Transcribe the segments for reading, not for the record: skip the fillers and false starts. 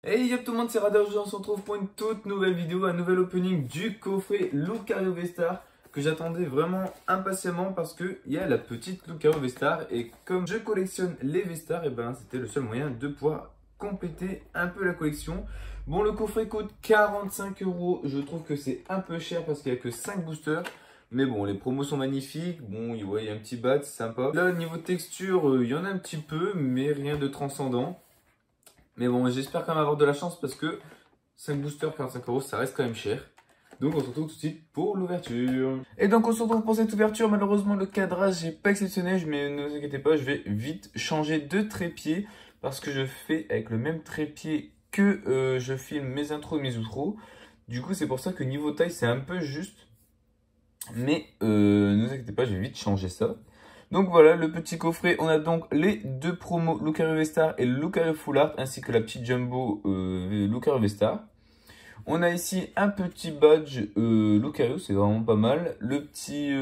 Hey yop tout le monde, c'est Radar, aujourd'hui on se retrouve pour une toute nouvelle vidéo, un nouvel opening du coffret Lucario V-Star que j'attendais vraiment impatiemment parce qu'il y a la petite Lucario V-Star et comme je collectionne les V-Star, et ben c'était le seul moyen de pouvoir compléter un peu la collection. Bon, le coffret coûte 45 €, je trouve que c'est un peu cher parce qu'il n'y a que 5 boosters. Mais bon, les promos sont magnifiques. Bon, il y a un petit bat, c'est sympa. Là, niveau texture, il y en a un petit peu, mais rien de transcendant. Mais bon, j'espère quand même avoir de la chance parce que 5 boosters, 45 €, ça reste quand même cher. Donc on se retrouve tout de suite pour l'ouverture. Et donc on se retrouve pour cette ouverture. Malheureusement, le cadrage n'est pas exceptionnel, mais ne vous inquiétez pas, je vais vite changer de trépied parce que je fais avec le même trépied que je filme mes intros et mes outros. Du coup, c'est pour ça que niveau taille, c'est un peu juste. Mais ne vous inquiétez pas, je vais vite changer ça. Donc voilà, le petit coffret, on a donc les deux promos Lucario V-Star et Lucario Full Art, ainsi que la petite jumbo Lucario V-Star. On a ici un petit badge Lucario, c'est vraiment pas mal. Le petit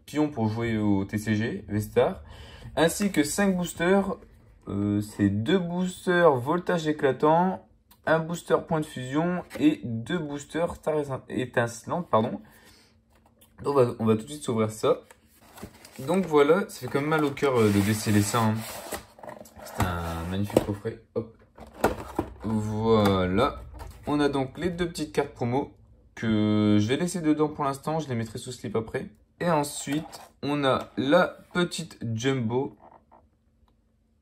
pion pour jouer au TCG V-Star. Ainsi que 5 boosters, c'est 2 boosters voltage éclatant, un booster point de fusion et 2 boosters star étincelante, pardon. Donc on va tout de suite s'ouvrir ça. Donc voilà, ça fait quand même mal au cœur de déceler ça. Hein. C'est un magnifique coffret. Hop. Voilà. On a donc les deux petites cartes promo que je vais laisser dedans pour l'instant. Je les mettrai sous slip après. Et ensuite, on a la petite jumbo.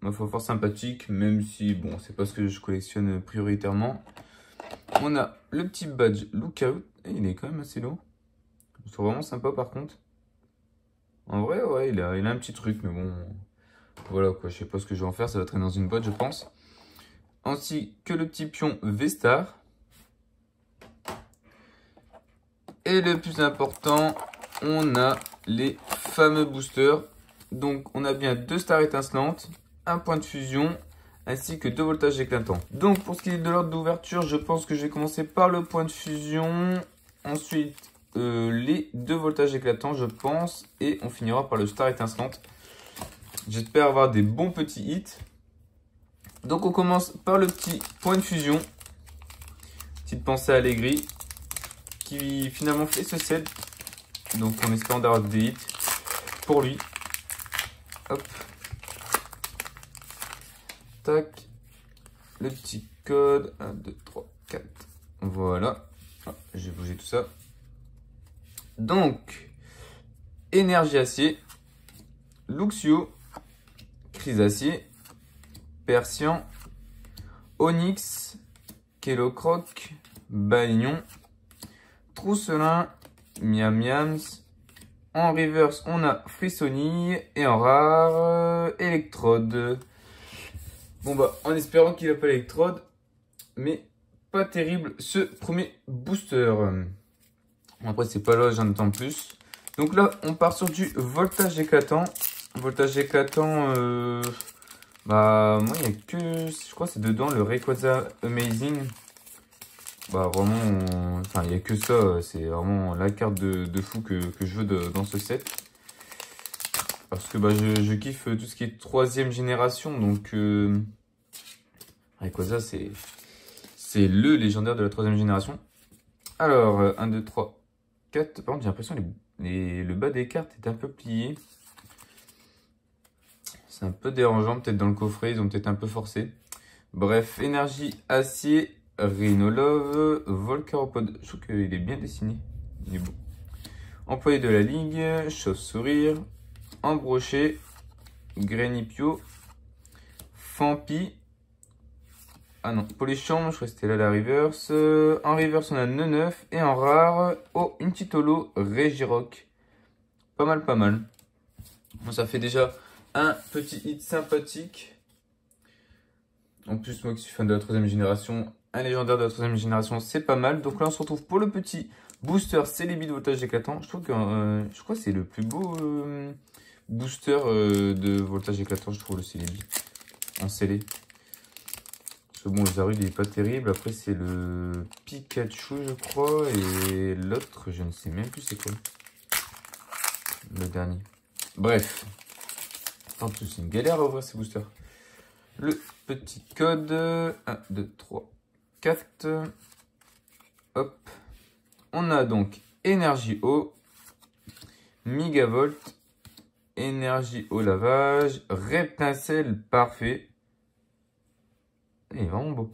Ma foi fort sympathique, même si, bon, c'est pas ce que je collectionne prioritairement. On a le petit badge Lookout. Et il est quand même assez lourd. Je trouve vraiment sympa par contre. En vrai, ouais, il a un petit truc, mais bon, voilà quoi, je sais pas ce que je vais en faire, ça va traîner dans une boîte, je pense. Ainsi que le petit pion V-Star. Et le plus important, on a les fameux boosters. Donc, on a bien 2 stars étincelantes, un point de fusion, ainsi que 2 voltages éclatants. Donc, pour ce qui est de l'ordre d'ouverture, je pense que je vais commencer par le point de fusion. Ensuite, les 2 voltages éclatants, je pense. Et on finira par le star étincelante. J'espère avoir des bons petits hits. Donc, on commence par le petit point de fusion. Petite pensée à Allegri. Qui finalement fait ce set. Donc, en espérant d'avoir des hits pour lui. Hop. Tac. Le petit code. 1, 2, 3, 4. Voilà. Ah, j'ai bougé tout ça. Donc, Énergie Acier, Luxio, Chrysacier, Persian, Onyx, Kellocroc, Balignon, Trousselin, Miam Miams. En reverse, on a Frissonille et en rare, Electrode. Bon bah, en espérant qu'il n'a pas Electrode, mais pas terrible ce premier booster. Après, c'est pas là, j'en attends plus. Donc là, on part sur du voltage éclatant. Voltage éclatant, bah, moi, il n'y a que, je crois que c'est dedans, le Rayquaza Amazing. Bah, vraiment, enfin, il n'y a que ça. C'est vraiment la carte de fou que je veux dans ce set. Parce que bah, je kiffe tout ce qui est 3e génération. Donc, Rayquaza, c'est le légendaire de la 3e génération. Alors, 1, 2, 3, 4. Par contre, j'ai l'impression que le bas des cartes est un peu plié. C'est un peu dérangeant, peut-être dans le coffret, ils ont peut-être un peu forcé. Bref, Énergie Acier, Rhinolove, Volcaropod. Je trouve qu'il est bien dessiné. Il est beau. Employé de la Ligue, Chauve-Sourire, Embroché, Grenipio, Fampi. Ah non, Polichon, je crois que c'était là la reverse. En reverse, on a Neneuf. Et en rare, oh, une petite holo, Regirock. Pas mal, pas mal. Bon, ça fait déjà un petit hit sympathique. En plus, moi qui suis fan de la 3e génération, un légendaire de la 3e génération, c'est pas mal. Donc là, on se retrouve pour le petit booster Celebi de voltage éclatant. Je trouve que je crois que c'est le plus beau booster de voltage éclatant, je trouve, le Celebi. En scellé. Bon, le Zarud, il est pas terrible. Après, c'est le Pikachu, je crois. Et l'autre, je ne sais même plus c'est quoi. Le dernier. Bref. En plus, c'est une galère à ouvrir ces boosters. le petit code. 1, 2, 3, 4. Hop. On a donc énergie eau, mégavolt, énergie au lavage, reptincelle parfait. Il est vraiment beau.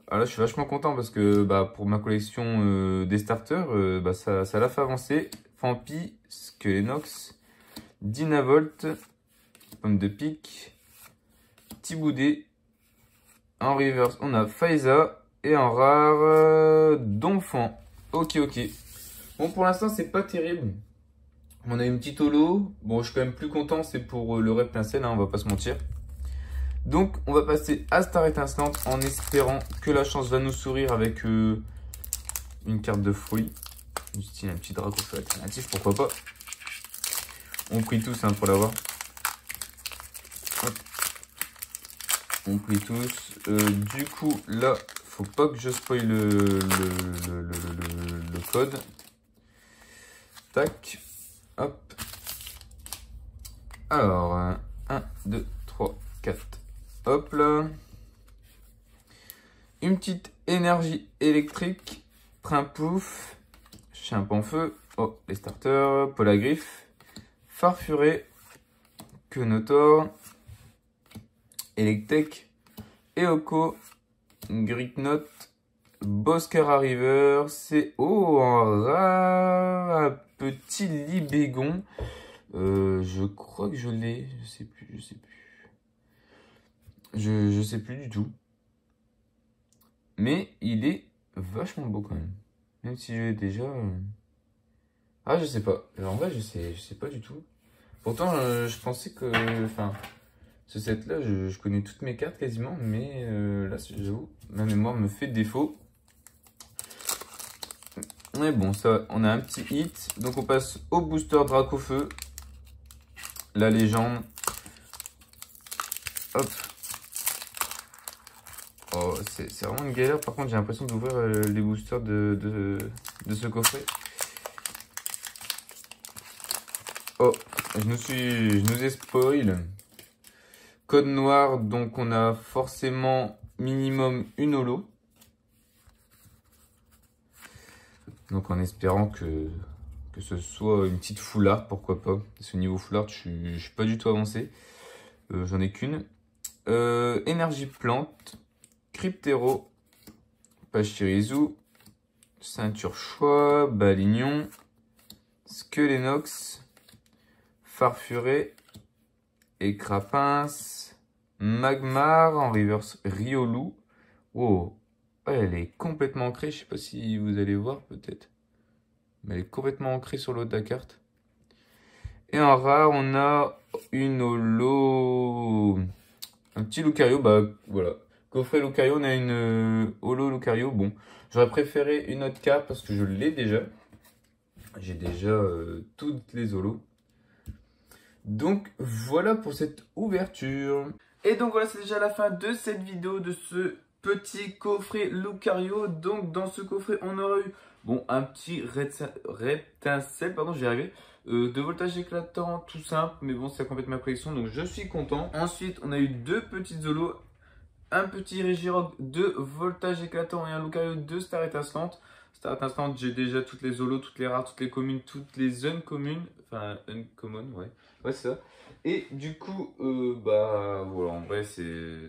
Ah là, je suis vachement content parce que pour ma collection des starters, ça l'a fait avancer. Fampi, Skelenox, Dynavolt, Pomme de pique, Tiboudé. En reverse, on a Faiza. Et en rare, Donphan. Ok. Bon, pour l'instant, c'est pas terrible. On a une petite holo. Bon, je suis quand même plus content, c'est pour le reptincelle, hein, on va pas se mentir. Donc, on va passer à Star Étincelante en espérant que la chance va nous sourire avec une carte de fruits. Du style un petit Dracofeu alternatif, pourquoi pas. On prie tous hein, pour l'avoir. On prie tous. Du coup, là, faut pas que je spoil le code. Tac. Hop. Alors, 1, 2, 3, 4. Hop là. Une petite énergie électrique. Primpouf. Chimpanfeu. Oh, les starters. Polagriffe. Farfuré. Quenotor. Electek. Eoko. Gricknot. Boscara River. C'est un rare. Un petit libégon. Je crois que je l'ai. Je sais plus. Je sais plus du tout. Mais il est vachement beau quand même. Même si je l'ai déjà. Ah, je sais pas. En vrai, je sais pas du tout. Pourtant, je pensais que. Enfin, ce set là, je connais toutes mes cartes quasiment. Mais là, j'avoue, ma mémoire me fait défaut. Mais bon, ça, on a un petit hit. Donc, on passe au booster Dracofeu. La légende. Hop. Oh, c'est vraiment une galère. Par contre, j'ai l'impression d'ouvrir les boosters de ce coffret. Oh, je nous ai spoil. Code noir, donc on a forcément minimum une holo. Donc en espérant que ce soit une petite foulard, pourquoi pas. Parce qu'au niveau foulard, je suis pas du tout avancé. J'en ai qu'une. Énergie plante. Cryptero, Pachirisu, Ceinture Choix, Balignon, Skelenox, Farfuré, Écrapince, Magmar en reverse Riolu. Wow, elle est complètement ancrée, je sais pas si vous allez voir peut-être. Mais elle est complètement ancrée sur l'autre de la carte. Et en rare, on a une holo. Un petit Lucario, voilà. Coffret Lucario, on a une holo Lucario. Bon, j'aurais préféré une autre carte parce que je l'ai déjà. J'ai déjà toutes les holos. Donc voilà pour cette ouverture. Et donc voilà, c'est déjà la fin de cette vidéo, de ce petit coffret Lucario. Donc dans ce coffret, on aura eu un petit reptincelle, pardon, j'y arrivé. De voltage éclatant, tout simple, mais bon, ça complète ma collection, donc je suis content. Ensuite, on a eu deux petites holos. Un petit Regirock de voltage éclatant et un Lucario de Star Étincelante. Star Étincelante, j'ai déjà toutes les holos, toutes les rares, toutes les communes, toutes les uncommunes. Enfin, uncommon, ouais. Ouais, c'est ça. Et du coup, voilà, en vrai, c'est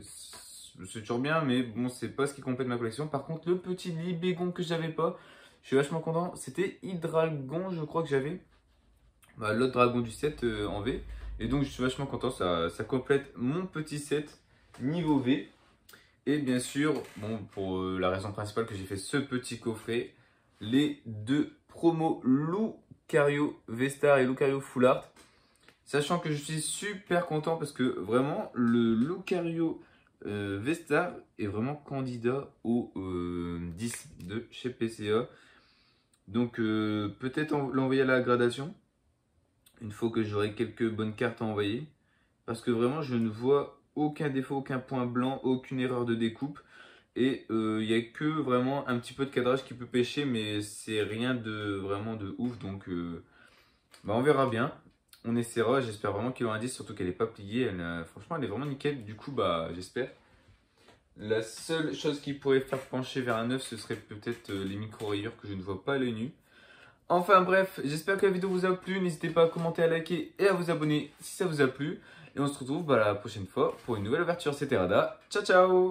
toujours bien, mais bon, c'est pas ce qui complète ma collection. Par contre, le petit Libégon que j'avais pas, je suis vachement content. C'était Hydralgon, je crois que j'avais. L'autre dragon du set en V. Et donc, je suis vachement content. Ça complète mon petit set niveau V. Et bien sûr, pour la raison principale que j'ai fait ce petit coffret, les deux promos Lucario V-Star et Lucario Full Art. Sachant que je suis super content parce que vraiment, le Lucario V-Star est vraiment candidat au 10 de chez PCA. Donc peut-être l'envoyer à la gradation, une fois que j'aurai quelques bonnes cartes à envoyer. Parce que vraiment, je ne vois aucun défaut, aucun point blanc, aucune erreur de découpe. Et il n'y a que vraiment un petit peu de cadrage qui peut pêcher, mais c'est rien de vraiment de ouf. Donc on verra bien. On essaiera, j'espère vraiment qu'ils l'ont indice, surtout qu'elle n'est pas pliée. Franchement, elle est vraiment nickel. Du coup, bah, j'espère. La seule chose qui pourrait faire pencher vers un œuf, ce serait peut-être les micro-rayures que je ne vois pas à l'œil nu. Enfin bref, j'espère que la vidéo vous a plu. N'hésitez pas à commenter, à liker et à vous abonner si ça vous a plu. Et on se retrouve la prochaine fois pour une nouvelle ouverture. C'était Rada. Ciao ciao.